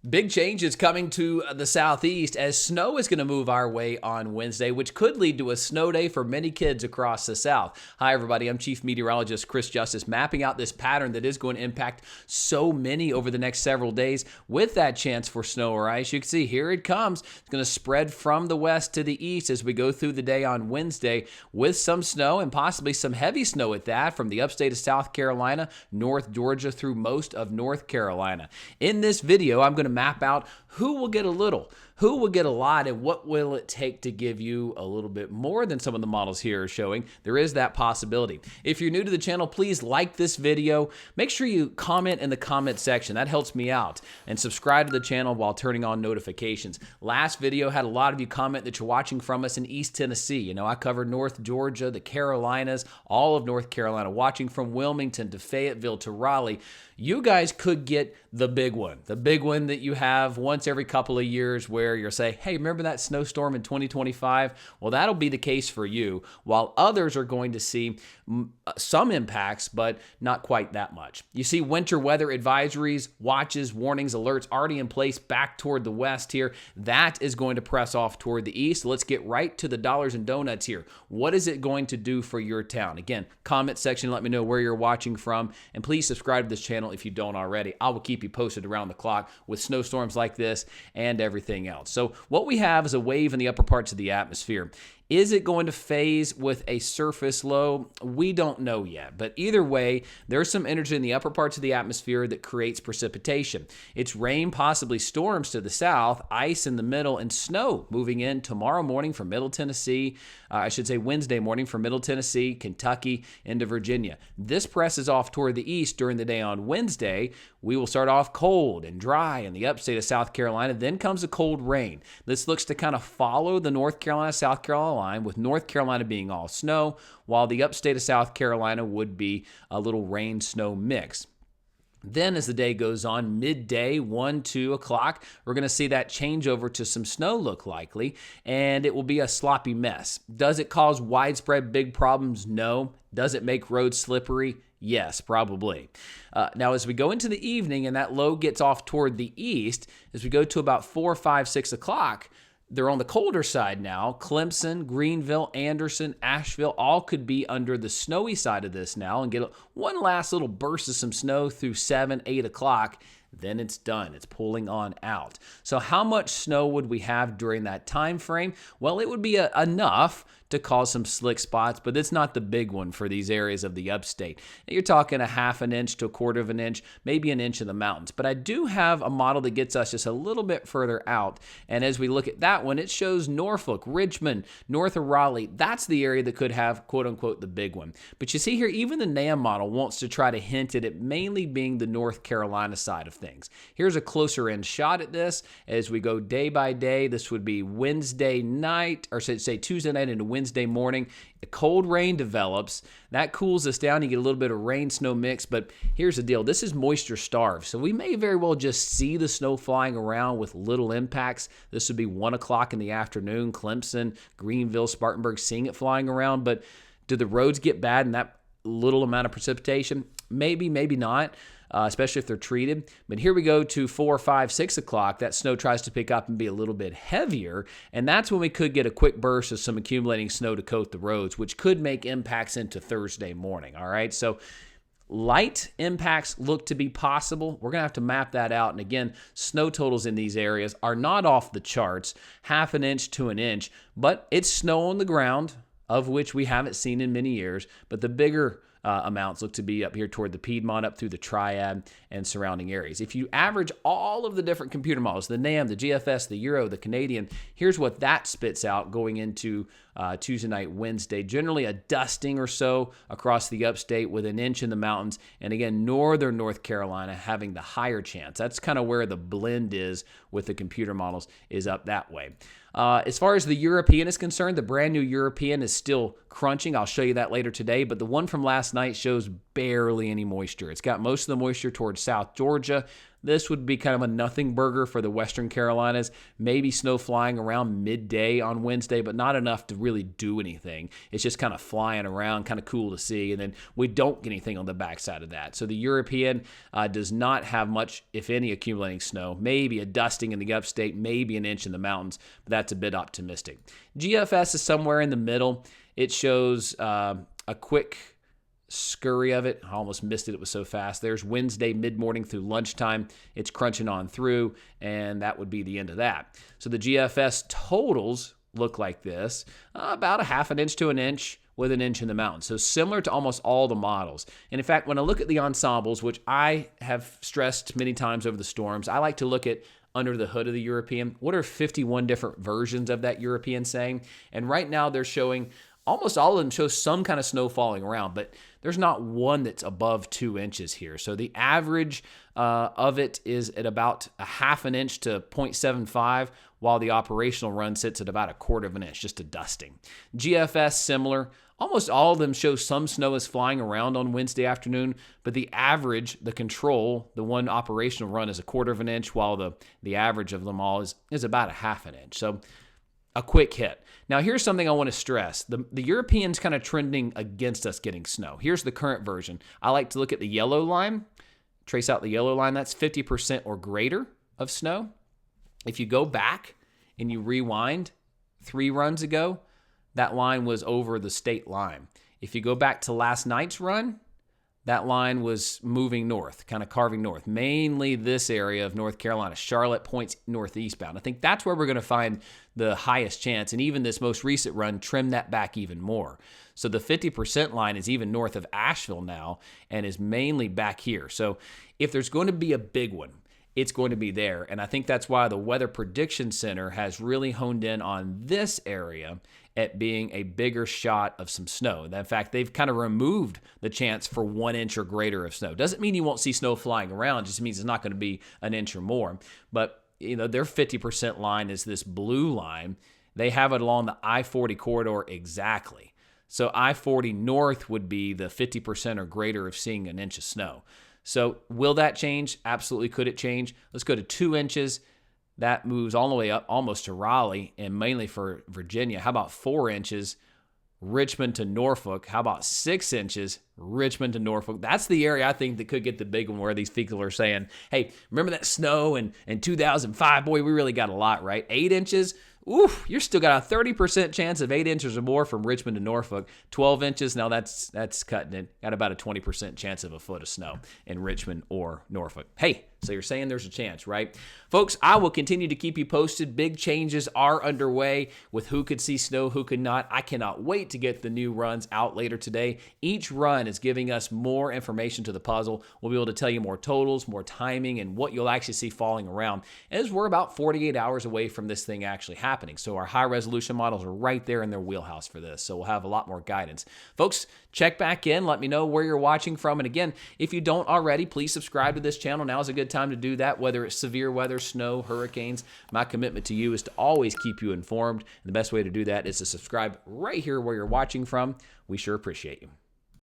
Big changes coming to the southeast as snow is going to move our way on Wednesday, which could lead to a snow day for many kids across the south. Hi, everybody. I'm Chief Meteorologist Chris Justice, mapping out this pattern that is going to impact so many over the next several days with that chance for snow or ice. You can see here it comes. It's going to spread from the west to the east as we go through the day on Wednesday with some snow and possibly some heavy snow at that from the upstate of South Carolina, North Georgia through most of North Carolina. In this video, I'm going to map out who will get a little, who will get a lot, and what will it take to give you a little bit more than some of the models here are showing. There is that possibility. If you're new to the channel, please like this video. Make sure you comment in the comment section. That helps me out. And subscribe to the channel while turning on notifications. Last video had a lot of you comment that you're watching from us in East Tennessee. You know, I covered North Georgia, the Carolinas, all of North Carolina, watching from Wilmington to Fayetteville to Raleigh. You guys could get the big one that you have once every couple of years where you'll say, hey, remember that snowstorm in 2025? Well, that'll be the case for you, while others are going to see some impacts, but not quite that much. You see winter weather advisories, watches, warnings, alerts already in place back toward the west here. That is going to press off toward the east. Let's get right to the dollars and donuts here. What is it going to do for your town? Again, comment section, let me know where you're watching from, and please subscribe to this channel if you don't already. I will keep you posted around the clock with snowstorms like this and everything else. So what we have is a wave in the upper parts of the atmosphere. Is it going to phase with a surface low? We don't know yet. But either way, there's some energy in the upper parts of the atmosphere that creates precipitation. It's rain, possibly storms to the south, ice in the middle, and snow moving in tomorrow morning from Middle Tennessee. Wednesday morning from Middle Tennessee, Kentucky, into Virginia. This presses off toward the east during the day on Wednesday. We will start off cold and dry in the upstate of South Carolina. Then comes a cold rain. This looks to kind of follow the North Carolina-South Carolina line, with North Carolina being all snow, while the upstate of South Carolina would be a little rain-snow mix. Then as the day goes on, midday, 1, 2 o'clock, we're going to see that change over to some snow look likely, and it will be a sloppy mess. Does it cause widespread big problems? No. Does it make roads slippery? Yes, probably. Now, as we go into the evening and that low gets off toward the east, as we go to about 4, 5, 6 o'clock, they're on the colder side now. Clemson, Greenville, Anderson, Asheville, all could be under the snowy side of this now and get one last little burst of some snow through 7, 8 o'clock. Then it's done. It's pulling on out. So how much snow would we have during that time frame? Well, it would be enough to cause some slick spots, but it's not the big one for these areas of the upstate. You're talking a half an inch to a quarter of an inch, maybe an inch in the mountains. But I do have a model that gets us just a little bit further out. And as we look at that one, it shows Norfolk, Richmond, north of Raleigh. That's the area that could have, quote unquote, the big one. But you see here, even the NAM model wants to try to hint at it mainly being the North Carolina side of things. Here's a closer in shot at this as we go day by day. This would be Wednesday night, or say Tuesday night into Wednesday morning. A cold rain develops. That cools us down. You get a little bit of rain-snow mix, but here's the deal. This is moisture starved, so we may very well just see the snow flying around with little impacts. This would be 1 o'clock in the afternoon. Clemson, Greenville, Spartanburg, seeing it flying around, but do the roads get bad in that little amount of precipitation? Maybe, maybe not. Especially if they're treated. But here we go to 4, 5, 6 o'clock. That snow tries to pick up and be a little bit heavier, and that's when we could get a quick burst of some accumulating snow to coat the roads, which could make impacts into Thursday morning. All right, so light impacts look to be possible. We're going to have to map that out. And again, snow totals in these areas are not off the charts, half an inch to an inch, but it's snow on the ground, of which we haven't seen in many years. But the bigger amounts look to be up here toward the Piedmont, up through the Triad and surrounding areas. If you average all of the different computer models, the NAM, the GFS, the Euro, the Canadian, here's what that spits out going into Tuesday night, Wednesday. Generally a dusting or so across the upstate with an inch in the mountains. And again, northern North Carolina having the higher chance. That's kind of where the blend is with the computer models, is up that way. As far as the European is concerned, the brand new European is still crunching. I'll show you that later today, but the one from last night shows barely any moisture. It's got most of the moisture towards South Georgia. This would be kind of a nothing burger for the Western Carolinas. Maybe snow flying around midday on Wednesday, but not enough to really do anything. It's just kind of flying around, kind of cool to see, and then we don't get anything on the backside of that. So the European does not have much, if any, accumulating snow. Maybe a dusting in the upstate, maybe an inch in the mountains, but that's a bit optimistic. GFS is somewhere in the middle. It shows a quick scurry of it. I almost missed it. It was so fast. There's Wednesday mid-morning through lunchtime. It's crunching on through, and that would be the end of that. So the GFS totals look like this, about a half an inch to an inch with an inch in the mountains. So similar to almost all the models. And in fact, when I look at the ensembles, which I have stressed many times over the storms, I like to look at under the hood of the European. What are 51 different versions of that European saying? And right now they're showing, almost all of them show some kind of snow falling around, but there's not one that's above 2 inches here. So the average of it is at about a half an inch to 0.75, while the operational run sits at about a quarter of an inch, just a dusting. GFS, similar. Almost all of them show some snow is flying around on Wednesday afternoon, but the average, the control, the one operational run is a quarter of an inch, while the average of them all is about a half an inch. So a quick hit. Now, here's something I want to stress. The Europeans kind of trending against us getting snow. Here's the current version. I like to look at the yellow line, trace out the yellow line. That's 50% or greater of snow. If you go back and you rewind 3 runs ago, that line was over the state line. If you go back to last night's run, that line was moving north, kind of carving north, mainly this area of North Carolina. Charlotte points northeastbound. I think that's where we're going to find the highest chance. And even this most recent run trimmed that back even more. So the 50% line is even north of Asheville now and is mainly back here. So if there's going to be a big one, it's going to be there. And I think that's why the Weather Prediction Center has really honed in on this area at being a bigger shot of some snow. In fact, they've kind of removed the chance for 1 inch or greater of snow. Doesn't mean you won't see snow flying around, just means it's not going to be an inch or more. But their 50% line is this blue line. They have it along the I-40 corridor exactly. So I-40 north would be the 50% or greater of seeing an inch of snow. So will that change? Absolutely. Could it change? Let's go to 2 inches. That moves all the way up almost to Raleigh and mainly for Virginia. How about 4 inches? Richmond to Norfolk. How about 6 inches? Richmond to Norfolk. That's the area I think that could get the big one where these people are saying, hey, remember that snow in 2005? Boy, we really got a lot, right? 8 inches? Oof, you're still got a 30% chance of 8 inches or more from Richmond to Norfolk. 12 inches, now that's cutting it. Got about a 20% chance of a foot of snow in Richmond or Norfolk. Hey, so you're saying there's a chance, right? Folks, I will continue to keep you posted. Big changes are underway with who could see snow, who could not. I cannot wait to get the new runs out later today. Each run is giving us more information to the puzzle. We'll be able to tell you more totals, more timing, and what you'll actually see falling around as we're about 48 hours away from this thing actually happening. So our high-resolution models are right there in their wheelhouse for this. So we'll have a lot more guidance. Folks, check back in. Let me know where you're watching from. And again, if you don't already, please subscribe to this channel. Now is a good time to do that, whether it's severe weather, snow, hurricanes. My commitment to you is to always keep you informed. And the best way to do that is to subscribe right here where you're watching from. We sure appreciate you.